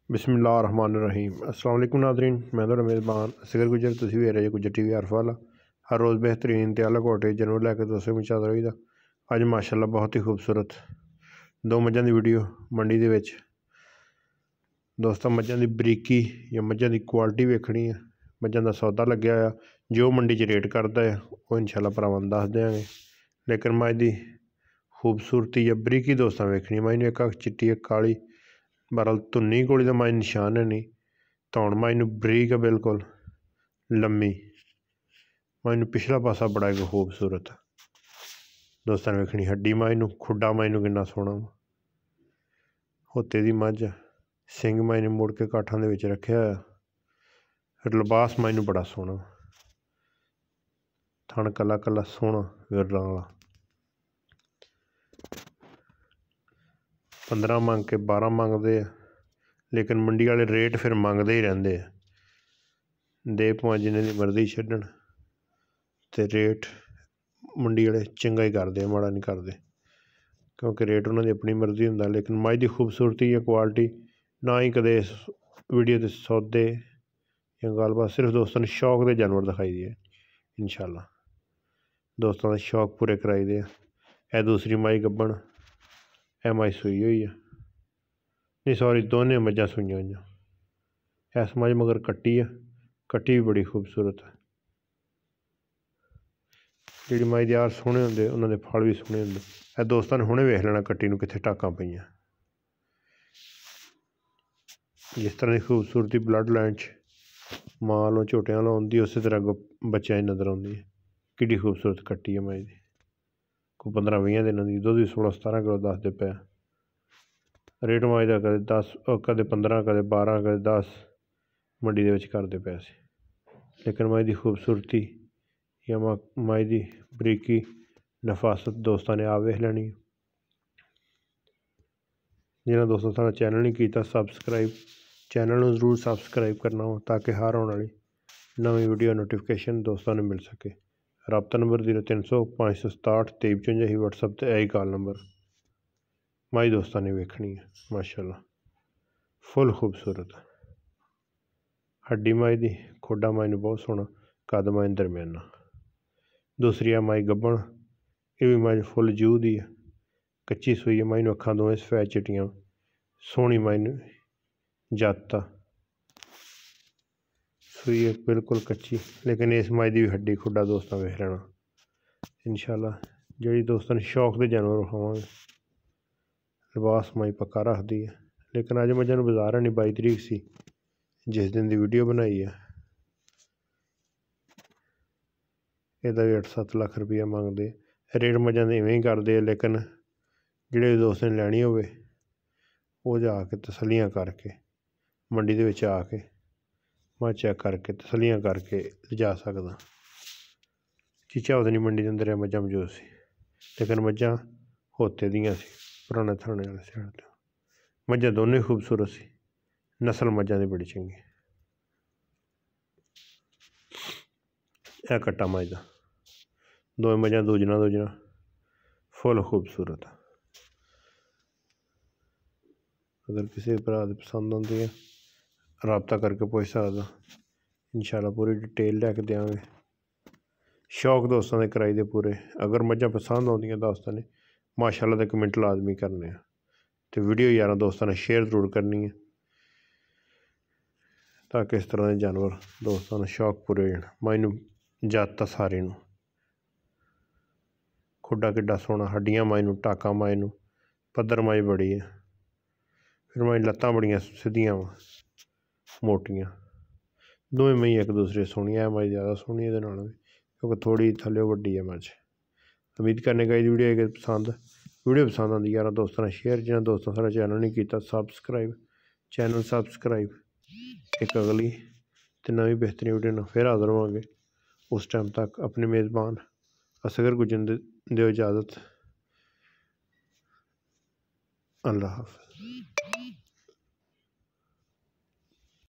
बिस्मिल्लाहिर्रहमानिर्रहीम। अस्सलाम वालेकुम नादरीन, मैं तो मेज़बान असगर गुजर तुसी भी रहे गुजर टीवी हरफ वाला हर रोज़ बेहतरीन त्याला कोटे जानवर लैके दोस्तों में चाहता रही। अज माशाल्लाह बहुत ही खूबसूरत दो मझां दी वीडियो मंडी दे विच। दोस्तों मझां दी बरीकी या मझां दी क्वालिटी वेखनी है। मझां दा सौदा लग्या होया जो मंडी च रेट करदा है वो इंशाल्लाह भरावां नूं दस देंगे, लेकिन मझ दी खूबसूरती या बरीकी दोस्तों वेखनी। मझ नूं एक अख चिट्टी एक काली, बहरहाल धुन्नी कोली दा मझ निशान है नहीं, धौन मझ नूं बरीक है बिल्कुल लम्मी। मझ नूं पिछला पासा बड़ा एक खूबसूरत दोस्तों ने वेखनी। हड्डी मझ नूं खुड्डा मझ नूं किन्ना सोहना होते दी मझ, सिंग मझ नूं मुड़ के काठां दे विच रखिया होया। फिर लिबास मझ नूं बड़ा सोहना, थण कला कला सोहना विरलां वाला। 15 मंग के 12 मंगते हैं, लेकिन मंडी वाले रेट फिर मंगते ही रहते हैं। दे भावें जिन्ने दी मर्जी छड्डण ते रेट मंडी वाले चंगा ही करते, माड़ा नहीं करते, क्योंकि रेट उन्होंने अपनी मर्जी होंदा। लेकिन मझ की खूबसूरती या क्वालिटी ना ही कदे इस वीडियो के सौदे या गलबात, सिर्फ दोस्तों ने शौक के जानवर दिखाई दिए। इंशाल्लाह दोस्तों के शौक पूरे कराई दे। यह दूसरी मझ गब्बन, यह मझ सूई हुई है, नहीं सॉरी दोनों मझां सूइयां हुई। इस मझ मगर कट्टी है, कट्टी भी बड़ी खूबसूरत है। जी मझ के यार सोहने होंगे उन्होंने फल भी सोहने होंगे। यह दोस्तों ने हुणे वेख लेना कट्टी नूं कित्थे टाकां पईयां। जिस तरह की खूबसूरती ब्लड लाइन मां झोटियां वालों आउंदी, उस तरह बच्चों नज़र आउंदी है। किड्डी खूबसूरत कट्टी है मझ की, कोई 15-20 दिनों की, दुध भी 16-17 किलो दसदे पे। रेट मझ का कदे 10 कदे 15 कदे 12 कदे 10 मंडी दे विच करदे पे सी। लेकिन मझ की खूबसूरती या मझ की बरीकी नफासत दोस्तों ने आप वेख लैनी। जिन्हें दोस्तों साडा चैनल नहीं किया सबसक्राइब, चैनल में जरूर सबसक्राइब करना हो ताकि हर आने वाली नवी वीडियो नोटिफिकेशन दोस्तों ने मिल सके। रबता नंबर 0300 567 2355 ही व्हाट्सएप ते यही कॉल नंबर। मझ दोस्तों ने वेखनी है माशाल्लाह फुल खूबसूरत। हड्डी मझ की खुडा मझ नूं बहुत सोहना, कद मझ दरम्याना। दूसरी है मझ गब्बन, यह भी मझ फुल जूह दी है, कच्ची सूई है। मझ नूं अखां दोवें सफैद चिट्टियां, सोहनी मझ नूं जाता सूई है बिल्कुल कच्ची। लेकिन इस मझ की भी हड्डी खुडा दोस्तों वेख लेना। इंशाल्लाह जी दोस्तों ने शौक के जानवर विखावांगे। लिबास मझ पक्का रखती है, लेकिन अज मझां नूं बाजार है नहीं, 22 तरीक सी जिस दिन की वीडियो बनाई है। यदा भी 8-7 लाख रुपया मंगते। रेट मझां दे इवें ही करते, लेकिन जिहड़े दोस्त ने लैनी होवे वो जाके तसल्लियां करके मंडी दे विच आके मझ चैक करके तसल्लियां करके लिजा सकदा। चिचावदनी मंडी के अंदर मझां मौजूद सी, लेकिन मझां होते दियां सी पुराने थाने वाले साइड तो। मझां दोनों ही खूबसूरत सी, नस्ल मझां दी बड़ी चंगी। यह कट्टा मझ दा, दो मझां दूजना फुल खूबसूरत। अगर किसी भरा पसंद आती है रबता करके पूछ सकदा, इंशाल्लाह पूरी डिटेल लैके देंगे। शौक दोस्तों ने कराई दे पूरे। अगर मझां पसंद आउंदियां दोस्तों ने माशाल्लाह दे कमेंट लाजमी करने, तो वीडियो यार दोस्तों ने शेयर जरूर करनी है ताकि इस तरह के जानवर दोस्तों ने शौक पूरे हो जाए। मझ नूं जाता सारी नूं, खुडा किड्डा सोहना, हड्डियां मझ नूं, टाकां मझ नूं, पद्धर मझ बड़ी है। फिर मझ लत्तां बड़ियां सीधियां वा मोटियां। दोवें मई एक दूसरे सोहनी है, मझ ज़्यादा सोहनी है भी क्योंकि थोड़ी थल्ले वड्डी है मझ। उम्मीद करने का वीडियो पसंद आती यार दोस्तों ने शेयर, जिन्हें दोस्तों सारा चैनल नहीं किया सबसक्राइब, चैनल सबसक्राइब। एक अगली तो नवी बेहतरीन वीडियो ना फिर हाजिर होवांगे। उस टाइम तक अपने मेज़बान असगर गुजर दो इजाज़त। अल्लाह हाफ़िज़।